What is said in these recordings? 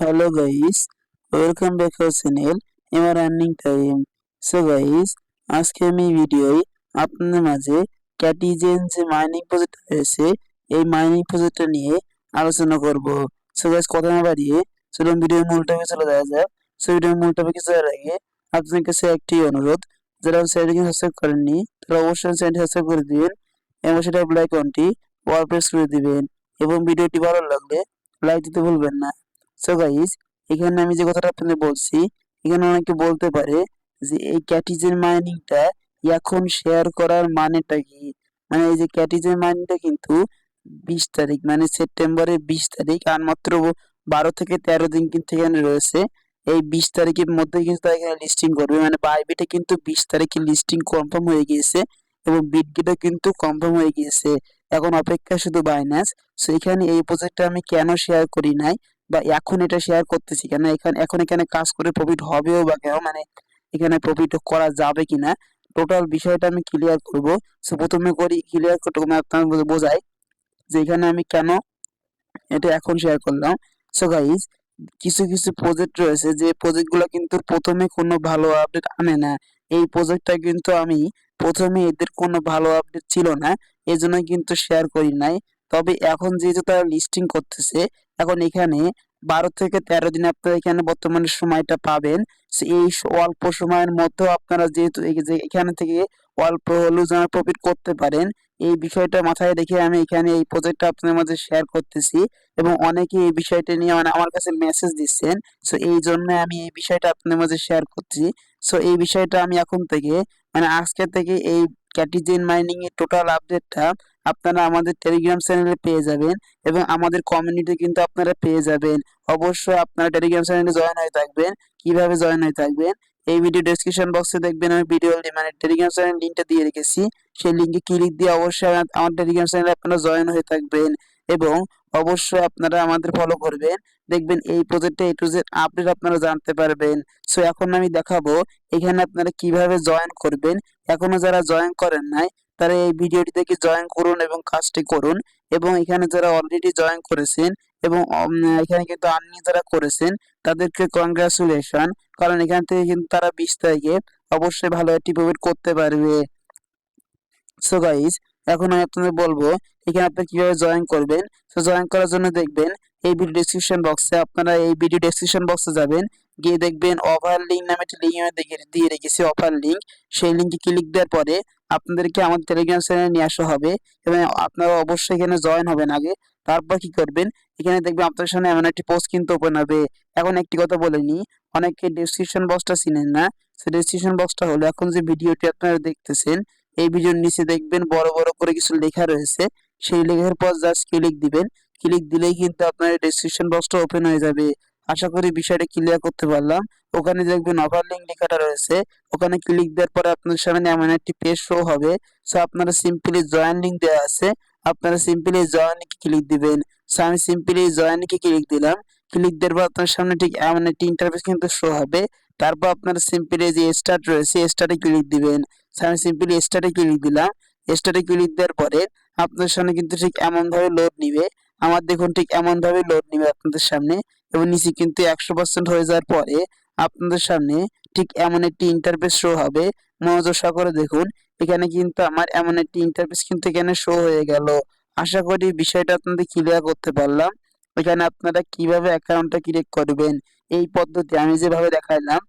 Hello guys, welcome back our channel আমার running time. So guys, আজকে আমি ভিডিওয় আপনাদের মাঝে ক্যাটিজেন যে মাইনিং প্রজেক্ট রয়েছে এই মাইনিং প্রজেক্টটা নিয়ে আলোচনা করব। সো গাইস, কথা না বাড়িয়ে চলুন ভিডিওর মূল টপিকে চলে যাওয়া যাক। সো ভিডিওর মূল টপিকে যাওয়ার আগে আপনাদের কাছে একটি অনুরোধ, যারা চ্যানেলটি সাবস্ক্রাইব করেননি তারা অবশ্যই চ্যানেলটি সাবস্ক্রাইব করে দিবেন এবং সেটা বেল আইকনটি অল প্রেস করে দিবেন এবং ভিডিওটি ভালো লাগলে লাইক দিতে ভুলবেন না। সো গাইস, এখানে আমি যে কথাটা আপনাদের বলছি, এখানে অনেকে বলতে পারে যে এই ক্যাটিজেন মাইনিংটা এখন শেয়ার করার মানেটা কি। মানে এই যে ক্যাটিজেন মাইনিংটা কিন্তু 20 তারিখ, মানে সেপ্টেম্বরের 20 তারিখ, আর মাত্র 12 থেকে 13 দিন কিন্তু এখানে রয়েছে। এই 20 তারিখের মধ্যে কিন্তু তারা এখানে লিস্টিং করবে, মানে বাইবিটে কিন্তু 20 তারিখে লিস্টিং কনফার্ম হয়ে গিয়েছে এবং বিটগেটও কিন্তু কনফার্ম হয়ে গিয়েছে। এখন অপেক্ষা শুধু বাইন্যান্স। সো এখানে এই প্রজেক্টটা আমি কেন শেয়ার করি নাই বা এখন এটা শেয়ার করতেছি কেন, এখানে কাজ করে প্রফিট হবেও বা কেন, মানে এখানে প্রফিট করা যাবে কিনা, টোটাল বিষয়টা আমি ক্লিয়ার করব। সো প্রথমে ক্লিয়ার করতে আপনার বোঝাই যে এখানে আমি কেন এটা এখন শেয়ার করলাম। সো গাইজ, কিছু কিছু প্রজেক্ট রয়েছে যে প্রজেক্টগুলো কিন্তু প্রথমে কোনো ভালো আপডেট আনে না। এই প্রজেক্টটা কিন্তু আমি প্রথমে এদের কোনো ভালো আপডেট ছিল না, এজন্যই কিন্তু শেয়ার করি নাই। তবে এখন যেহেতু তারা লিস্টিং করতেছে, এখন এখানে 12 থেকে 13 দিন আপনারা এখানে বর্তমানে সময়টা পাবেন। So এই অল্প সময়ের মধ্যেও আপনারা যেহেতু এই যে এখানে থেকে অল্প হলেও যেন প্রফিট করতে পারেন, এই বিষয়টা মাথায় রেখে আমি এখানে এই প্রজেক্টটা আপনাদের মাঝে শেয়ার করতেছি এবং অনেকে এই বিষয়টা নিয়ে মানে আমার কাছে মেসেজ দিচ্ছেন। সো এই জন্য আমি এই বিষয়টা আপনাদের মাঝে শেয়ার করছি। সো এই বিষয়টা আমি এখন থেকে, মানে আজকে থেকে এই ক্যাটিজেন মাইনিং এর টোটাল আপডেটটা আপনারা আমাদের টেলিগ্রাম চ্যানেলে পেয়ে যাবেন এবং আমাদের কমিউনিটি কিন্তু আপনারা পেয়ে যাবেন। অবশ্যই আপনারা টেলিগ্রাম চ্যানেলে জয়েন হয়ে থাকবেন। কিভাবে জয়েন হয়ে থাকবেন, এই ভিডিও ডেসক্রিপশন বক্সে দেখবেন আমি ভিডিও মানে টেলিগ্রাম চ্যানেল লিংকটা দিয়ে রেখেছি। সেই লিংকে ক্লিক দিয়ে অবশ্যই আমার টেলিগ্রাম চ্যানেলে আপনারা জয়েন হয়ে থাকবেন এবং অবশ্যই আপনারা আমাদের ফলো করবেন। দেখবেন এই প্রজেক্টে এ টু জেড আপডেট আপনারা জানতে পারবেন। সো এখন আমি দেখাবো এখানে আপনারা কিভাবে জয়েন করবেন। এখনো যারা জয়েন করেন নাই তারা এই ভিডিওটি থেকে জয়েন করুন এবং কাজটি করুন। এবং এখানে যারা অলরেডি জয়েন করেছেন এবং এখানে কিন্তু আর্নিং যারা করেছেন তাদেরকে কংগ্রাচুলেশন, কারণ এখান থেকে কিন্তু তারা 20 তারিখে অবশ্যই ভালো একটি প্রফিট করতে পারবে। সো গাইস, এখন আমি আপনাদের বলবো এখানে আপনি কিভাবে জয়েন করবেন। তো জয়েন করার জন্য দেখবেন এই ভিডিও ডেসক্রিপশন বক্সে, আপনারা এই ভিডিও ডেসক্রিপশন বক্সে যাবেন, গিয়ে দেখবেন অফার লিঙ্ক নামে একটি লিঙ্ক আমি দিয়ে রেখেছি, অফার লিঙ্ক। সেই লিঙ্কে ক্লিক দেওয়ার পরে আপনাদেরকে আমাদের টেলিগ্রাম চ্যানেলে নিয়ে আসা হবে এবং আপনারা অবশ্যই এখানে জয়েন হবেন আগে। তারপর কি করবেন, এখানে দেখবেন আপনার সামনে এমন একটি পোস্ট কিন্তু ওপেন হবে। এখন একটি কথা বলে নিই, অনেকে ডেসক্রিপশন বক্সটা চিনেন না। সেই ডেসক্রিপশন বক্সটা হলো এখন যে ভিডিওটি আপনারা দেখতেছেন, এই ভিডিওর নিচে দেখবেন বড় বড় করে কিছু লেখা রয়েছে। সেই লেখার পর জাস্ট ক্লিক দিবেন। ক্লিক দিলেই কিন্তু আপনার ডেসক্রিপশন বক্সটা ওপেন হয়ে যাবে। আশা করি বিষয়টা ক্লিয়ার করতে পারলাম। ওখানে দেখবেন অফার লিঙ্ক লেখাটা রয়েছে, ওখানে ক্লিক দেওয়ার পরে আপনার সামনে এমন একটি পেজ শো হবে। সো আপনারা সিম্পলি জয়েন লিঙ্ক দেওয়া আছে, আপনারা সিম্পলি জয়েন লিঙ্কে ক্লিক দিবেন। সো আমি সিম্পলি জয়েন লিঙ্কে ক্লিক দিলাম। ক্লিক দেওয়ার পর আপনার সামনে ঠিক এমন একটি ইন্টারফেস কিন্তু শো হবে। তারপর আপনারা সিম্পলি যে স্টার্ট রয়েছে স্টার্টে ক্লিক দিবেন। আমি সিম্পলি স্টার্টে ক্লিক দিলাম। স্টার্টে ক্লিক দেওয়ার পরে আপনার সামনে কিন্তু ঠিক এমন ভাবে লোড নিবে। আমার দেখুন ঠিক এমন ভাবে লোড নিবে আপনাদের সামনে এবং নিচে কিন্তু 100% হয়ে যাওয়ার পরে আপনাদের সামনে ঠিক এমন একটি ইন্টারফেস শো হবে। মনোযোগ সহকারে দেখুন, এখানে কিন্তু আমার এমন একটি ইন্টারফেস কিন্তু এখানে শো হয়ে গেল। আশা করি বিষয়টা আপনাদের ক্লিয়ার করতে পারলাম। এখানে আপনারা কিভাবে অ্যাকাউন্টটা ক্রিয়েট করবেন, এই পদ্ধতি আমি যেভাবে দেখাইলাম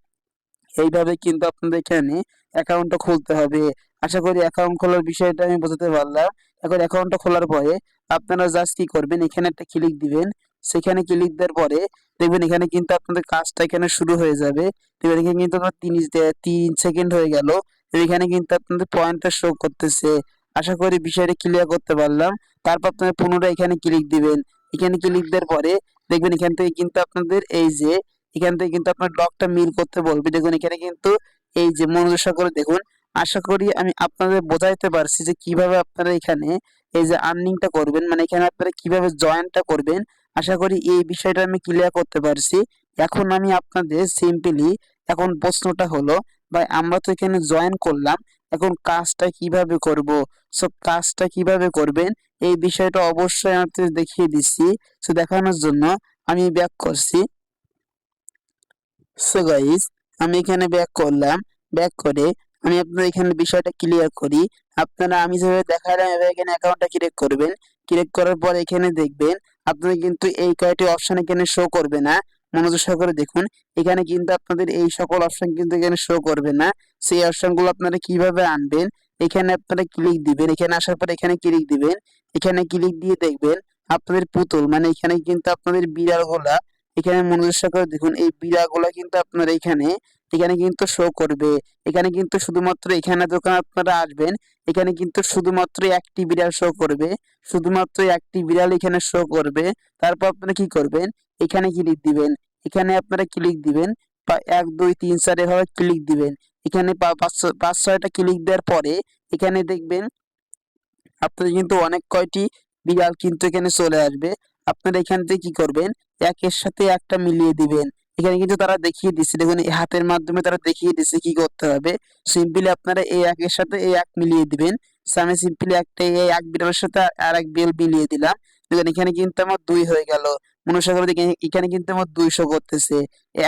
এইভাবে কিন্তু আপনাদের এখানে অ্যাকাউন্টটা খুলতে হবে। আশা করি অ্যাকাউন্ট খোলার বিষয়টা আমি বোঝাতে পারলাম। এখন অ্যাকাউন্টটা খোলার পরে আপনারা জাস্ট কি করবেন, এখানে একটা ক্লিক দিবেন। সেখানে ক্লিক দেওয়ার পরে দেখবেন এখানে কিন্তু আপনাদের কাজটা এখানে শুরু হয়ে যাবে। দেখবেন এখানে কিন্তু আমার 3 সেকেন্ড হয়ে গেল। এখানে কিন্তু আপনাদের পয়েন্টটা শো করতেছে। আশা করি বিষয়টা ক্লিয়ার করতে পারলাম। তারপর আপনারা পুনরায় এখানে ক্লিক দিবেন। এখানে ক্লিক দেওয়ার পরে দেখবেন এখান থেকে কিন্তু আপনাদের এই যে এখান থেকে কিন্তু আপনার ব্লকটা মিল করতে বলবে। দেখুন এখানে কিন্তু এই যে মনোযোগ সহকারে দেখুন। আশা করি আমি আপনাদের বোঝাইতে পারছি যে কিভাবে আপনারা এখানে এই যে আর্নিংটা করবেন, মানে এখানে আপনারা কিভাবে জয়েনটা করবেন। আশা করি এই বিষয়টা আমি ক্লিয়ার করতে পারছি। এখন আমি আপনাদের সিম্পলি এখন প্রশ্নটা হলো, ভাই আমরা তো এখানে জয়েন করলাম, এখন কাজটা কিভাবে করব। সো কাজটা কিভাবে করবেন এই বিষয়টা অবশ্যই আপনাদের দেখিয়ে দিচ্ছি। সো দেখানোর জন্য আমি ব্যাক করছি। সো গাইস, আমি এখানে ব্যাক করলাম। ব্যাক করে আমি আপনাদের এখানে বিষয়টা ক্লিয়ার করি। আপনারা আমি যেভাবে দেখালাম এভাবে এখানে অ্যাকাউন্টটা ক্রিয়েট করবেন। ক্রিয়েট করার পর এখানে দেখবেন আপনাদের কিন্তু এই কয়টি অপশন এখানে শো করবে না। মনোযোগ সহকারে দেখুন, এখানে কিন্তু আপনাদের এই সকল অপশন কিন্তু এখানে শো করবে না। সেই অপশনগুলো আপনারা কিভাবে আনবেন, এখানে আপনারা ক্লিক দিবেন। এখানে আসার পর এখানে ক্লিক দিবেন। এখানে ক্লিক দিয়ে দেখবেন আপনাদের পুতুল মানে এখানে কিন্তু আপনাদের বিড়ালগুলা, এখানে মনোযোগ সহকারে দেখুন এই বিড়ালগুলা কিন্তু আপনার এখানে এখানে কিন্তু শো করবে। এখানে কিন্তু শুধুমাত্র এখানে যখন আপনারা আসবেন এখানে কিন্তু শুধুমাত্র একটি বিড়াল শো করবে। শুধুমাত্র একটি বিড়াল এখানে শো করবে। তারপর আপনারা কি করবেন, এখানে ক্লিক দিবেন। এখানে আপনারা ক্লিক দিবেন 1 2 3 4 এভাবে ক্লিক দিবেন। এখানে 5 6টা ক্লিক দেওয়ার পরে এখানে দেখবেন আপনাদের কিন্তু অনেক কয়টি বিড়াল কিন্তু এখানে চলে আসবে। আপনারা এখান থেকে কি করবেন, একের সাথে একটা মিলিয়ে দিবেন। এখানে কিন্তু তারা দেখিয়ে দিচ্ছে, দেখুন এই হাতের মাধ্যমে তারা দেখিয়ে দিচ্ছে কি করতে হবে। সিম্পলি আপনারা এই একের সাথে এই এক মিলিয়ে দিবেন। আমি সিম্পলি একটা এই এক বিড়ালের সাথে আর এক বিড়াল মিলিয়ে দিলাম। দেখুন এখানে কিন্তু আমার 2 হয়ে গেল। মনুষ্য করে দেখেন এখানে কিন্তু আমার 200 করতেছে।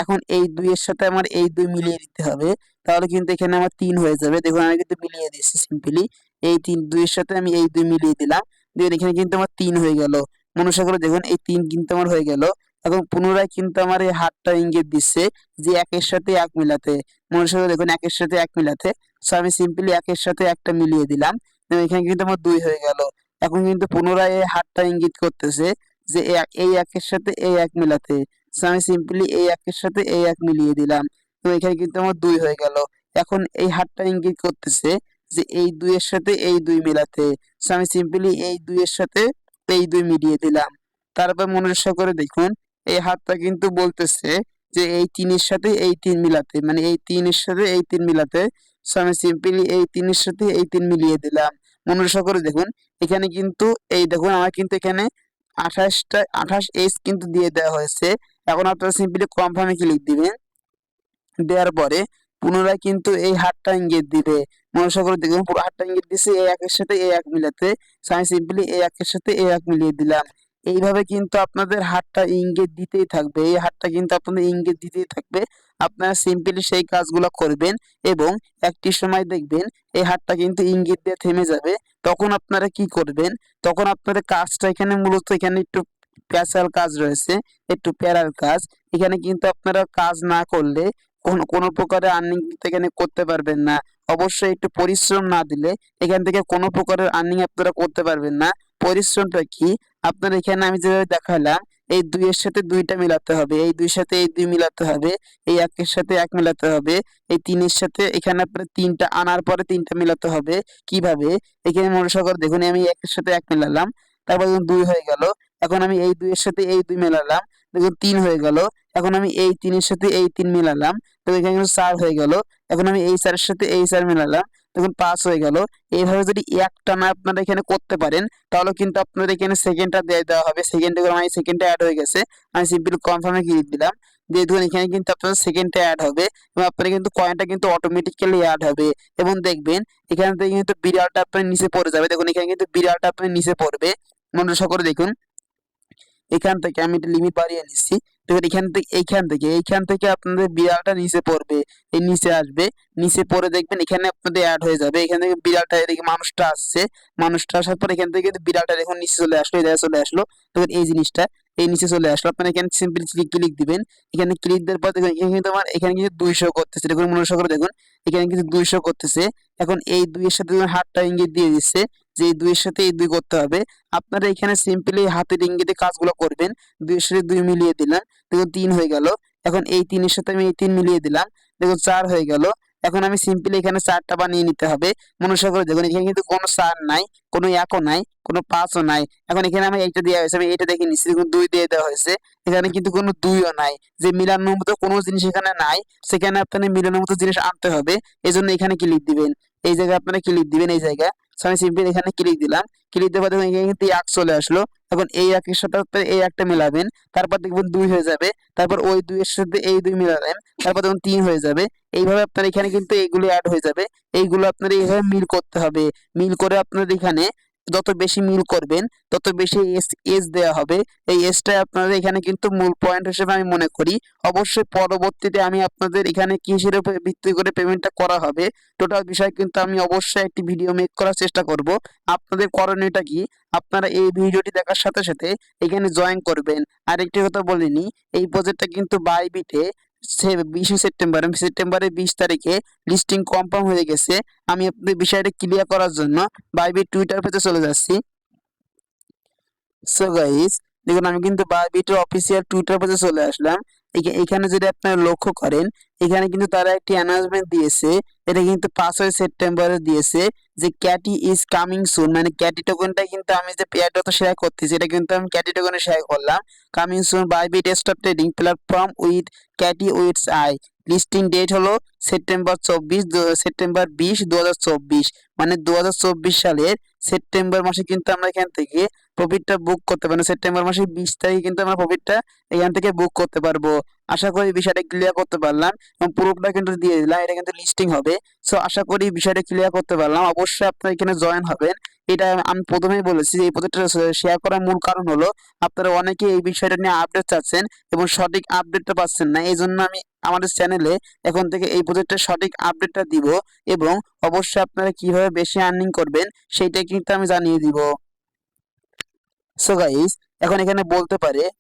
এখন এই 2 এর সাথে আমার এই 2 মিলিয়ে দিতে হবে। তাহলে কিন্তু এখানে আমার 3 হয়ে যাবে। দেখুন আমি কিন্তু মিলিয়ে দিচ্ছি সিম্পলি। এই 2 এর সাথে আমি এই 2 মিলিয়ে দিলাম। দেখুন এখানে কিন্তু আমার 3 হয়ে গেল। মনুষ্য করে দেখুন এই 3 কিন্তু আমার হয়ে গেল। এখন পুনরায় কিন্তু আমার এই হাতটা ইঙ্গিত দিচ্ছে যে একের সাথে এক মিলাতে। মনুষ্য করে দেখুন একের সাথে এক মিলাতে। সো আমি সিম্পলি একের সাথে একটা মিলিয়ে দিলাম। দেখুন এখানে কিন্তু আমার 2 হয়ে গেল। এখন কিন্তু পুনরায় এই হাতটা ইঙ্গিত করতেছে যে এই একের সাথে এই এক মিলাতে। সো আমি সিম্পলি এই একের সাথে এই এক মিলিয়ে দিলাম। তো এখানে কিন্তু আমার 2 হয়ে গেল। এখন এই হাতটা ইঙ্গিত করতেছে যে এই 2 এর সাথে এই 2 মেলাতে। সো আমি সিম্পলি এই 2 এর সাথে এই 2 মিলিয়ে দিলাম। তারপর মনোযোগ করে দেখুন এই হাতটা কিন্তু বলতেছে যে এই 3 এর সাথে এই 3 মিলাতে, মানে এই 3 এর সাথে এই 3 মিলাতে। সো আমি সিম্পলি এই 3 এর সাথে এই 3 মিলিয়ে দিলাম। মনোযোগ করে দেখুন এখানে কিন্তু এই দেখুন আমার কিন্তু এখানে 28 এজ কিন্তু দিয়ে দেওয়া হয়েছে। এখন আপনারা সিম্পলি কনফার্মে ক্লিক দিবেন। দেওয়ার পরে পুনরায় কিন্তু এই হাতটা ইঙ্গিত দিবে। মনোযোগ করে দেখুন পুরো হাতটা ইঙ্গিত দিচ্ছে এই একের সাথে এই এক মিলাতে। আমি সিম্পলি এই একের সাথে এই এক মিলিয়ে দিলাম। এইভাবে কিন্তু আপনাদের হাতটা ইঙ্গিত দিতেই থাকবে। এই হাতটা কিন্তু আপনাদের ইঙ্গিত দিতেই থাকবে। আপনারা সিম্পলি সেই কাজগুলো করবেন এবং একটি সময় দেখবেন এই হাতটা কিন্তু ইঙ্গিত দিয়ে থেমে যাবে। তখন আপনারা কি করবেন, তখন আপনাদের কাজটা এখানে মূলত এখানে একটু প্যাচাল কাজ রয়েছে, একটু প্যারার কাজ। এখানে কিন্তু আপনারা কাজ না করলে কোনো প্রকারের আর্নিং এখানে করতে পারবেন না। অবশ্যই একটু পরিশ্রম না দিলে এখান থেকে কোনো প্রকারের আর্নিং আপনারা করতে পারবেন না। পরিশ্রমটা কি, আপনার এখানে আমি যেভাবে দেখালাম এই 2 এর সাথে 2টা মিলাতে হবে, এই 2 এর সাথে এই 2 মিলাতে হবে, এই 1 এর সাথে 1 মিলাতে হবে, এই 3 এর সাথে এখানে আপনার 3টা আনার পরে 3টা মিলাতে হবে। কিভাবে, এখানে মনোযোগ করে দেখুন আমি 1 এর সাথে 1 মিলালাম, তারপর দেখুন 2 হয়ে গেল। এখন আমি এই 2 এর সাথে এই 2 মেলালাম, দেখুন 3 হয়ে গেল। এখন আমি এই 3 এর সাথে এই 3 মেলালাম, তো এখানে কিন্তু 4 হয়ে গেল। এখন আমি এই 4 এর সাথে এই 4 মেলালাম, দেখুন 5 হয়ে গেল। এইভাবে যদি একটানা আপনারা এখানে করতে পারেন তাহলে কিন্তু আপনাদের এখানে সেকেন্ডটা দিয়ে দেওয়া হবে। সেকেন্ডে করে আমার সেকেন্ডটা অ্যাড হয়ে গেছে। আমি সিম্পলি কনফার্মে ক্লিক দিলাম। দিয়ে দেখুন এখানে কিন্তু আপনার সেকেন্ডটা অ্যাড হবে এবং আপনার কিন্তু কয়েনটা কিন্তু অটোমেটিক্যালি অ্যাড হবে। এবং দেখবেন এখান থেকে কিন্তু বিড়ালটা আপনার নিচে পড়ে যাবে। দেখুন এখানে কিন্তু বিড়ালটা আপনার নিচে পড়বে। মনোযোগ করে দেখুন এখান থেকে আমি একটা লিমিট বাড়িয়ে নিচ্ছি। দেখুন এইখান থেকে আপনাদের বিড়ালটা নিচে পড়বে, এই নিচে আসবে। নিচে পড়ে দেখবেন এখানে আপনাদের অ্যাড হয়ে যাবে। এখান থেকে বিড়ালটা এদিকে মানুষটা আসছে, মানুষটা আসার পর এখান থেকে কিন্তু বিড়ালটা দেখুন নিচে চলে আসলো, এই জায়গায় চলে আসলো। দেখুন এই জিনিসটা এই নিচে চলে আসলো। আপনারা এখানে সিম্পলি ক্লিক দিবেন। এখানে ক্লিক দেওয়ার পর দেখুন এখানে কিন্তু আমার এখানে কিন্তু 200 করতেছে। দেখুন মনোযোগ করে দেখুন এখানে কিন্তু 200 করতেছে। এখন এই 2 এর সাথে হাতটা ইঙ্গিত দিয়ে দিচ্ছে যে এই 2 এর সাথে এই 2 করতে হবে। আপনারা এখানে সিম্পলি হাতের ইঙ্গিতে কাজগুলো করবেন। 2 এর সাথে 2 মিলিয়ে দিলাম, দেখুন 3 হয়ে গেল। এখন এই 3 এর সাথে আমি এই 3 মিলিয়ে দিলাম, দেখুন 4 হয়ে গেল। এখন আমি সিম্পলি এখানে 4টা বানিয়ে নিতে হবে। মনোযোগ করে দেখুন এখানে কিন্তু কোনো 4 নাই, কোনো 1ও নাই, কোনো 5ও নাই। এখন এখানে আমি এইটা দেওয়া হয়েছে, আমি এইটা দেখে নিচ্ছি, দেখুন 2 দিয়ে দেওয়া হয়েছে। এখানে কিন্তু কোনো 2ও নাই, যে মিলানোর মতো কোনো জিনিস এখানে নাই। সেখানে আপনার মিলানোর মতো জিনিস আনতে হবে। এই জন্য এখানে ক্লিক দিবেন, এই জায়গায় আপনারা ক্লিক দিবেন, এই জায়গায়। আমি সিম্পলি এখানে ক্লিক দিলাম। ক্লিক দেওয়ার পর দেখুন এখানে কিন্তু 1 চলে আসলো। এখন এই 1 এর সাথে আপনারা এই একটা মিলাবেন, তারপর দেখবেন 2 হয়ে যাবে। তারপর ওই 2 এর সাথে এই 2 মিলাবেন, তারপর দেখুন 3 হয়ে যাবে। এইভাবে আপনার এখানে কিন্তু এইগুলো অ্যাড হয়ে যাবে। এইগুলো আপনার এইভাবে মিল করতে হবে। মিল করে আপনার এখানে যত বেশি মিল করবেন তত বেশি এস এস দেওয়া হবে। এই এসটা আপনাদের এখানে কিন্তু মূল পয়েন্ট হিসেবে আমি মনে করি। অবশ্যই পরবর্তীতে আমি আপনাদের এখানে কিসের উপর ভিত্তি করে পেমেন্টটা করা হবে টোটাল বিষয় কিন্তু আমি অবশ্যই একটি ভিডিও মেক করার চেষ্টা করব। আপনাদের করণীয়টা কি, আপনারা এই ভিডিওটি দেখার সাথে সাথে এখানে জয়েন করবেন। আর একটি কথা বলিনি, এই প্রজেক্টটা কিন্তু বাইবিটে 20 সেপ্টেম্বরের 20 তারিখে লিস্টিং কনফার্ম হয়ে গেছে। আমি আপনাদের বিষয়টা ক্লিয়ার করার জন্য বাইবিট টুইটার পেজে চলে যাচ্ছি। সো গাইস, দেখুন আমি কিন্তু বাইবিটের অফিসিয়াল টুইটার পেজে চলে আসলাম। এখানে যদি আপনারা লক্ষ্য করেন, এখানে কিন্তু তারা একটি অ্যানাউন্সমেন্ট দিয়েছে। এটা কিন্তু 5 সেপ্টেম্বরে দিয়েছে যে ক্যাটি ইজ কামিং সুন, মানে ক্যাটি টোকেনটা কিন্তু আমি যে পেয়ারটা শেয়ার করতেছি এটা কিন্তু আমি ক্যাটি টোকেনে শেয়ার করলাম। Coming soon Bybit stock trading platform with ক্যাটি উইথস আই। লিস্টিং ডেট হলো সেপ্টেম্বর 20, 2024, মানে 2024 সালের সেপ্টেম্বর মাসে কিন্তু আমরা এখান থেকে প্রফিটটা বুক করতে পারবো। সেপ্টেম্বর মাসের 20 তারিখে কিন্তু আমরা প্রফিটটা এখান থেকে বুক করতে পারবো। আশা করি বিষয়টা ক্লিয়ার করতে পারলাম এবং প্রুফটা কিন্তু দিয়ে দিলাম। এটা কিন্তু লিস্টিং হবে। সো আশা করি বিষয়টা ক্লিয়ার করতে পারলাম। অবশ্যই আপনারা এখানে জয়েন হবেন। এটা আমি প্রথমেই বলেছি যে এই প্রজেক্টটা শেয়ার করার মূল কারণ হলো আপনারা অনেকে এই বিষয়টা নিয়ে আপডেট চাচ্ছেন এবং সঠিক আপডেটটা পাচ্ছেন না। এই জন্য আমি আমাদের চ্যানেলে এখন থেকে এই প্রজেক্টের সঠিক আপডেটটা দিব এবং অবশ্যই আপনারা কিভাবে বেশি আর্নিং করবেন সেইটা কিন্তু আমি জানিয়ে দিব। সো গাইস, এখন এখানে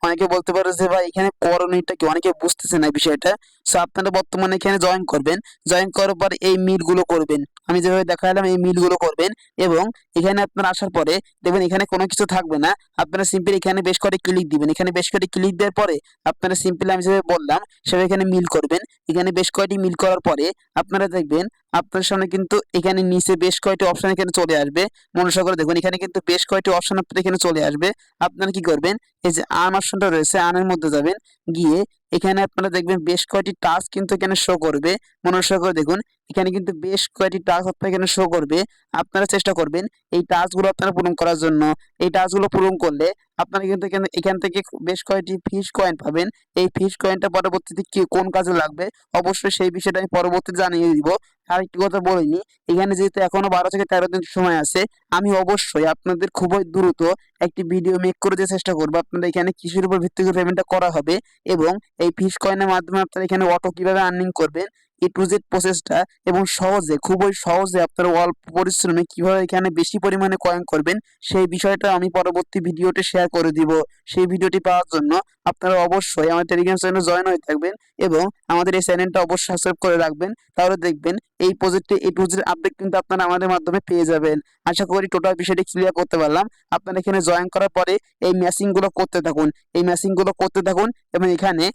অনেকে বলতে পারে যে ভাই এখানে করণীয়টা কি, অনেকে বুঝতেছে না এই বিষয়টা। সো আপনারা বর্তমানে এখানে জয়েন করবেন। জয়েন করার পর এই মিলগুলো করবেন, আমি যেভাবে দেখালাম এই মিলগুলো করবেন এবং এখানে আপনারা আসার পরে দেখবেন এখানে কোনো কিছু থাকবে না। আপনারা সিম্পলি এখানে বেশ করে ক্লিক দিবেন। এখানে বেশ করে ক্লিক দেওয়ার পরে আপনারা সিম্পলি আমি যেভাবে বললাম সেভাবে এখানে মিল করবেন। এখানে বেশ কয়টি মিল করার পরে আপনারা দেখবেন আপনার সামনে কিন্তু এখানে নিচে বেশ কয়টি অপশন এখানে চলে আসবে। মনোযোগ করে দেখুন, এখানে কিন্তু বেশ কয়টি অপশন আপনার এখানে চলে আসবে। আপনারা কি করবেন, এই যে আর্ন অপশনটা রয়েছে আর্নের মধ্যে যাবেন, গিয়ে এখানে আপনারা দেখবেন বেশ কয়টি টাস্ক কিন্তু এখানে শো করবে। মনোযোগ করে দেখুন, এখানে কিন্তু বেশ কয়টি টাস্ক আপনার এখানে শো করবে। আপনারা চেষ্টা করবেন এই টাস্কগুলো আপনারা পূরণ করার জন্য। এই টাস্কগুলো পূরণ করলে আপনারা কিন্তু এখান থেকে বেশ কয়টি ফিশ কয়েন পাবেন। এই ফিশ কয়েনটা পরবর্তীতে কি কোন কাজে লাগবে অবশ্যই সেই বিষয়টা আমি পরবর্তীতে জানিয়ে দিব। আরেকটি কথা বলিনি, এখানে যেহেতু এখনো 12 থেকে 13 দিন সময় আছে, আমি অবশ্যই আপনাদের খুবই দ্রুত একটি ভিডিও মেক করে দিয়ে চেষ্টা করবো আপনাদের এখানে কিসের উপর ভিত্তি করে পেমেন্টটা করা হবে এবং এই ফিশ কয়েনের মাধ্যমে আপনারা এখানে অটো কিভাবে আর্নিং করবেন, এ টু জেড প্রসেসটা এবং সহজে খুবই সহজে আপনারা অল্প পরিশ্রমে কিভাবে এখানে বেশি পরিমাণে কয়েন করবেন সেই বিষয়টা আমি পরবর্তী ভিডিওতে শেয়ার করে দিব। সেই ভিডিওটি পাওয়ার জন্য আপনারা অবশ্যই আমার টেলিগ্রাম চ্যানেলে জয়েন হয়ে থাকবেন এবং আমাদের এই চ্যানেলটা অবশ্যই সাবস্ক্রাইব করে রাখবেন। তাহলে দেখবেন এই প্রজেক্টে এ টু জেড আপডেট কিন্তু আপনারা আমাদের মাধ্যমে পেয়ে যাবেন। আশা করি টোটাল বিষয়টি ক্লিয়ার করতে পারলাম। আপনারা এখানে জয়েন করার পরে এই ম্যাচিং গুলো করতে থাকুন, এই ম্যাচিং গুলো করতে থাকুন এবং এখানে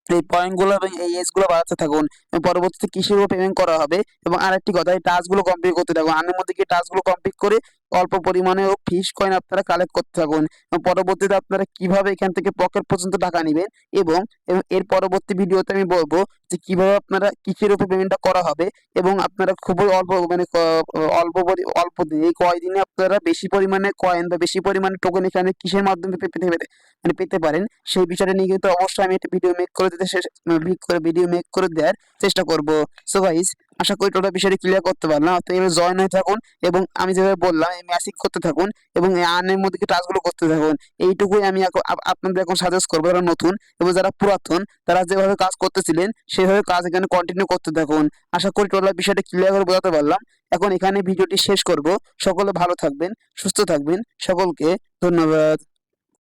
এই পয়েন্টগুলো এবং এই এজগুলো বাড়াতে থাকুন এবং পরবর্তীতে কিসের উপর পেমেন্ট করা হবে। এবং আরেকটি কথা, এই টাস্কগুলো কমপ্লিট করতে থাকুন। আনের মধ্যে গিয়ে টাস্কগুলো কমপ্লিট করে অল্প পরিমাণে ও ফিশ কয়েন আপনারা কালেক্ট করতে থাকুন এবং পরবর্তীতে আপনারা কিভাবে এখান থেকে পকেট পর্যন্ত টাকা নেবেন এবং এর পরবর্তী ভিডিওতে আমি বলবো যে কিভাবে আপনারা কিসের উপর পেমেন্টটা করা হবে এবং আপনারা খুবই অল্প মানে অল্প দিন এই কয়দিনে আপনারা বেশি পরিমাণে কয়েন বা বেশি পরিমাণে টোকেন এখানে কিসের মাধ্যমে পেতে পারেন সেই বিষয়টা নিয়ে কিন্তু অবশ্যই আমি একটা ভিডিও মেক করে দেওয়ার চেষ্টা করব। সো গাইস, আশা করি টোটাল বিষয়টি ক্লিয়ার করতে পারলাম। আপনারা জয়েন হয়ে থাকুন এবং আমি যেভাবে বললাম এই ম্যাচিং করতে থাকুন এবং এই আর্নের মধ্যে টাস্কগুলো করতে থাকুন। এইটুকুই আমি আপনাদের এখন সাজেস্ট করবো। যারা নতুন এবং যারা পুরাতন তারা যেভাবে কাজ করতেছিলেন সেভাবে কাজ এখানে কন্টিনিউ করতে থাকুন। আশা করি টোটাল বিষয়টা ক্লিয়ার করে বোঝাতে পারলাম। এখন এখানে ভিডিওটি শেষ করব। সকলে ভালো থাকবেন, সুস্থ থাকবেন, সকলকে ধন্যবাদ।